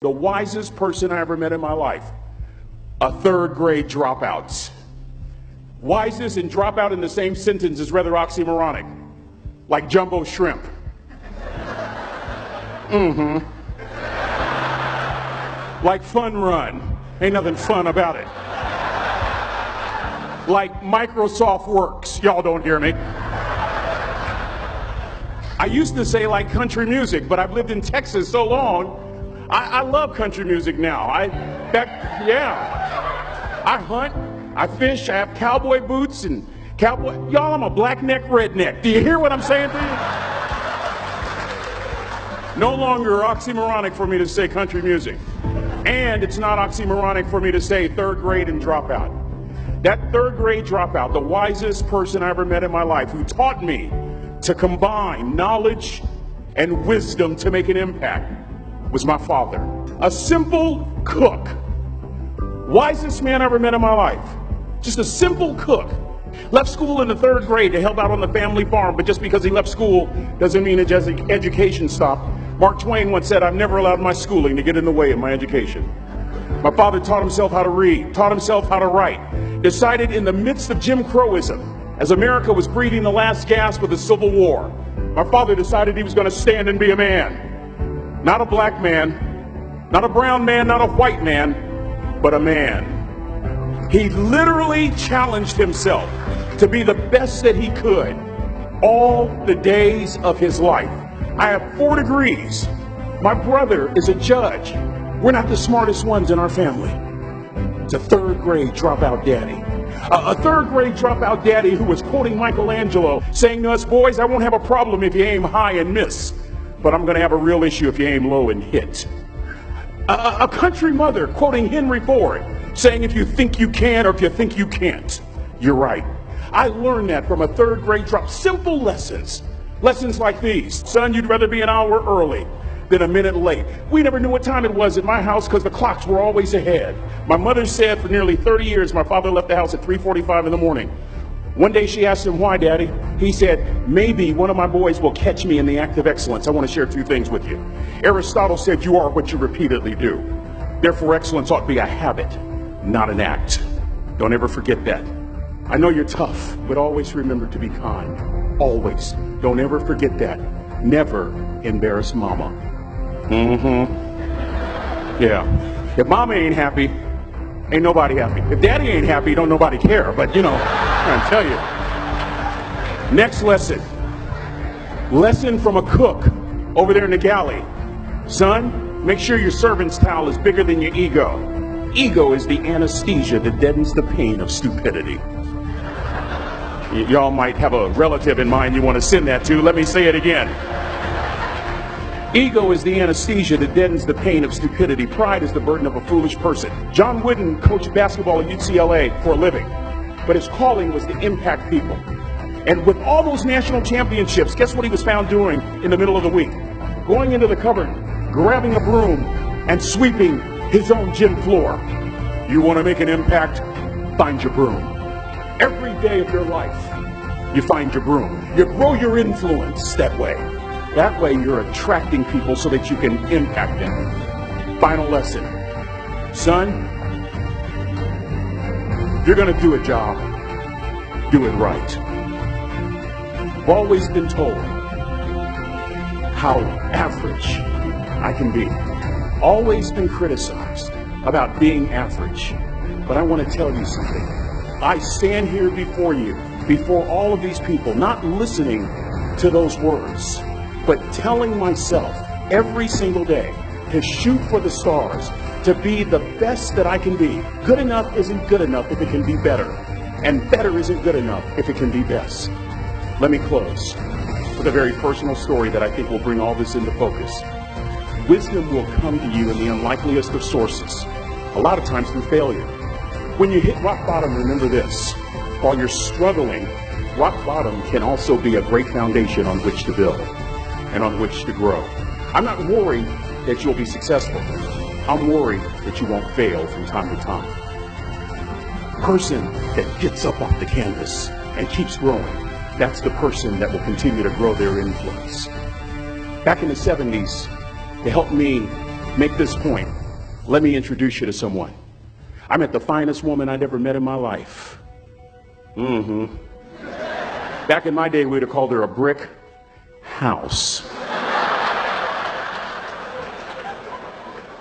The wisest person I ever met in my life, a third grade dropout. Wisest and dropout in the same sentence is rather oxymoronic, like jumbo shrimp. Like fun run, ain't nothing fun about it. Like Microsoft Works, y'all don't hear me. I used to say like country music, but I've lived in Texas so long, I love country music now. I hunt, I fish, I have cowboy boots and cowboy. Y'all, I'm a black neck redneck. Do you hear what I'm saying to you? No longer oxymoronic for me to say country music. And it's not oxymoronic for me to say third grade and dropout. That third grade dropout, the wisest person I ever met in my life, who taught me to combine knowledge and wisdom to make an impact, was my father. A simple cook. Wisest man I ever met in my life. Just a simple cook. Left school in the third grade to help out on the family farm, but just because he left school doesn't mean his education stopped. Mark Twain once said, "I've never allowed my schooling to get in the way of my education." My father taught himself how to read, taught himself how to write, decided in the midst of Jim Crowism, as America was breathing the last gasp of the Civil War, my father decided he was going to stand and be a man. Not a black man, not a brown man, not a white man, but a man. He literally challenged himself to be the best that he could all the days of his life. I have 4 degrees. My brother is a judge. We're not the smartest ones in our family. It's a third grade dropout daddy. A third grade dropout daddy who was quoting Michelangelo, saying to us, "Boys, I won't have a problem if you aim high and miss, but I'm going to have a real issue if you aim low and hit." A country mother quoting Henry Ford, saying, "If you think you can or if you think you can't, you're right." I learned that from a third grade drop. Simple lessons. Lessons like these. Son, you'd rather be an hour early than a minute late. We never knew what time it was at my house because the clocks were always ahead. My mother said for nearly 30 years my father left the house at 3:45 in the morning. One day she asked him, "Why, Daddy?" He said, "Maybe one of my boys will catch me in the act of excellence." I want to share 2 things with you. Aristotle said, "You are what you repeatedly do." Therefore, excellence ought to be a habit, not an act. Don't ever forget that. I know you're tough, but always remember to be kind. Always. Don't ever forget that. Never embarrass mama. Yeah. If mama ain't happy, ain't nobody happy. If daddy ain't happy, don't nobody care. But I'm trying to tell you. Next lesson. Lesson from a cook over there in the galley. Son, make sure your servant's towel is bigger than your ego. Ego is the anesthesia that deadens the pain of stupidity. Y'all might have a relative in mind you want to send that to. Let me say it again. Ego is the anesthesia that deadens the pain of stupidity. Pride is the burden of a foolish person. John Wooden coached basketball at UCLA for a living, but his calling was to impact people. And with all those national championships, guess what he was found doing in the middle of the week? Going into the cupboard, grabbing a broom, and sweeping his own gym floor. You want to make an impact? Find your broom. Every day of your life, you find your broom. You grow your influence that way. That way you're attracting people so that you can impact them. Final lesson. Son, if you're going to do a job, do it right. I've always been told how average I can be. Always been criticized about being average. But I want to tell you something. I stand here before you, before all of these people, not listening to those words, but telling myself every single day to shoot for the stars, to be the best that I can be. Good enough isn't good enough if it can be better, and better isn't good enough if it can be best. Let me close with a very personal story that I think will bring all this into focus. Wisdom will come to you in the unlikeliest of sources, a lot of times through failure. When you hit rock bottom, remember this. While you're struggling, rock bottom can also be a great foundation on which to build and on which to grow. I'm not worried that you'll be successful. I'm worried that you won't fail from time to time. The person that gets up off the canvas and keeps growing, that's the person that will continue to grow their influence. Back in the 70s, to help me make this point, let me introduce you to someone. I met the finest woman I'd ever met in my life. Back in my day, we'd have called her a brick house.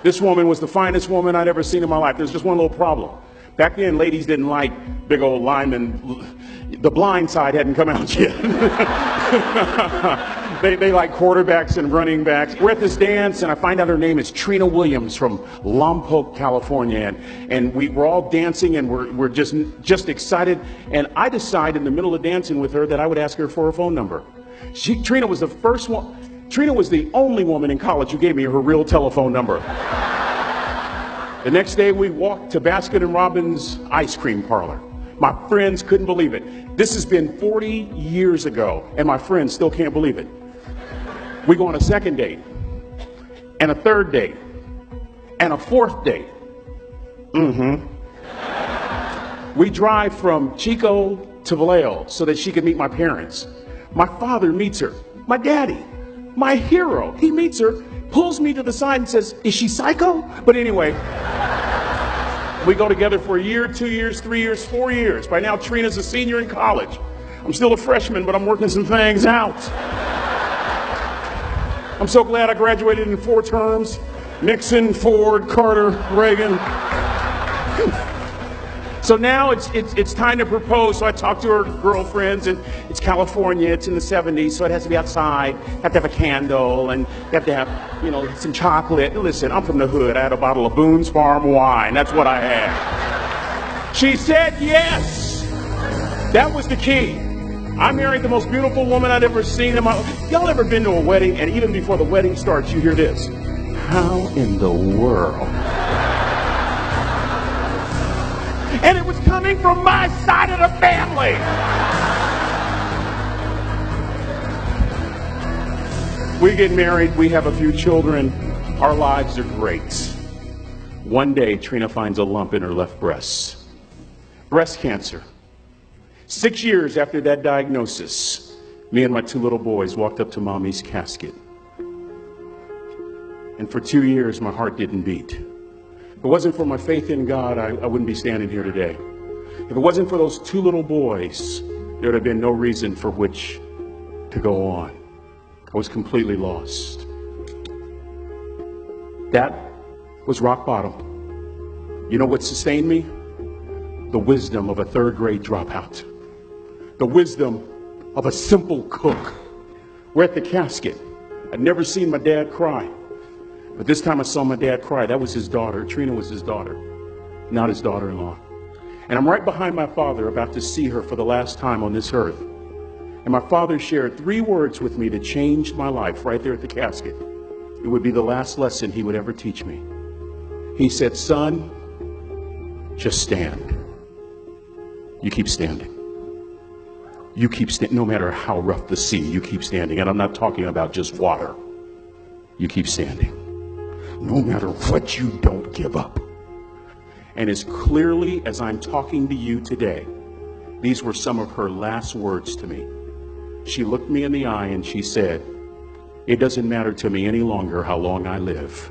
This woman was the finest woman I'd ever seen in my life. There's just one little problem. Back then, ladies didn't like big old linemen. The blind side hadn't come out yet. They like quarterbacks and running backs. We're at this dance, and I find out her name is Trina Williams from Lompoc, California. And we're all dancing, and we're just excited. And I decide in the middle of dancing with her that I would ask her for her phone number. Trina was the first one. Trina was the only woman in college who gave me her real telephone number. The next day, we walked to Baskin & Robbins ice cream parlor. My friends couldn't believe it. This has been 40 years ago, and my friends still can't believe it. We go on a second date, and a third date, and a fourth date. We drive from Chico to Vallejo so that she could meet my parents. My father meets her. My daddy, my hero, he meets her, pulls me to the side and says, "Is she psycho?" But anyway, we go together for a year, 2 years, 3 years, 4 years. By now, Trina's a senior in college. I'm still a freshman, but I'm working some things out. I'm so glad I graduated in 4 terms. Nixon, Ford, Carter, Reagan. So now it's time to propose. So I talk to her girlfriends, and it's California, it's in the 70s, so it has to be outside. You have to have a candle, and you have to have, some chocolate. Listen, I'm from the hood. I had a bottle of Boone's Farm wine. That's what I had. She said yes. That was the key. I married the most beautiful woman I'd ever seen in my life. Y'all ever been to a wedding, and even before the wedding starts, you hear this? How in the world? And it was coming from my side of the family. We get married, we have a few children, our lives are great. One day, Trina finds a lump in her left breast. Breast cancer. 6 years after that diagnosis, me and my 2 little boys walked up to Mommy's casket. And for 2 years, my heart didn't beat. If it wasn't for my faith in God, I wouldn't be standing here today. If it wasn't for those 2 little boys, there would have been no reason for which to go on. I was completely lost. That was rock bottom. You know what sustained me? The wisdom of a 3rd grade dropout. The wisdom of a simple cook. We're at the casket. I'd never seen my dad cry. But this time I saw my dad cry. That was his daughter. Trina was his daughter, not his daughter-in-law. And I'm right behind my father, about to see her for the last time on this earth. And my father shared 3 words with me that changed my life right there at the casket. It would be the last lesson he would ever teach me. He said, "Son, just stand. You keep standing. You keep standing. No matter how rough the sea, you keep standing." And I'm not talking about just water. You keep standing. No matter what, you don't give up. And as clearly as I'm talking to you today, these were some of her last words to me. She looked me in the eye and she said, "It doesn't matter to me any longer how long I live.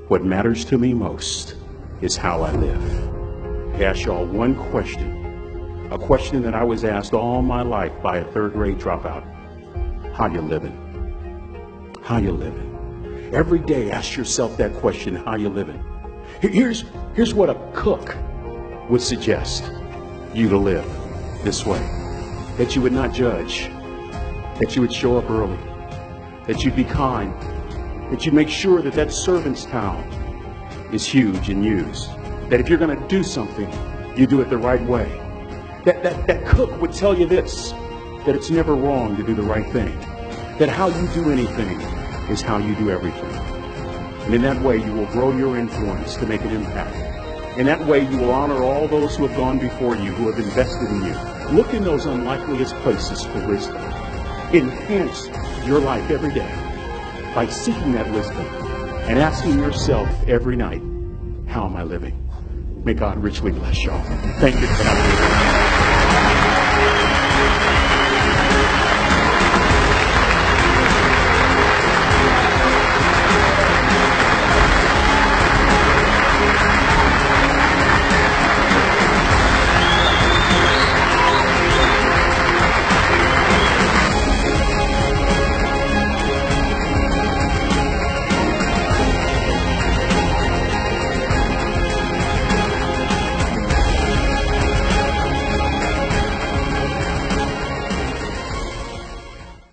What matters to me most is how I live." I ask y'all one question, a question that I was asked all my life by a 3rd grade dropout. How you living? How you living? Every day, ask yourself that question, how you living? Here's what a cook would suggest you to live this way. That you would not judge. That you would show up early. That you'd be kind. That you'd make sure that that servant's towel is huge and used. That if you're going to do something, you do it the right way. That cook would tell you this, that it's never wrong to do the right thing. That how you do anything is how you do everything. And in that way, you will grow your influence to make an impact. In that way, you will honor all those who have gone before you, who have invested in you. Look in those unlikeliest places for wisdom. Enhance your life every day by seeking that wisdom and asking yourself every night, how am I living? May God richly bless y'all. Thank you for having me.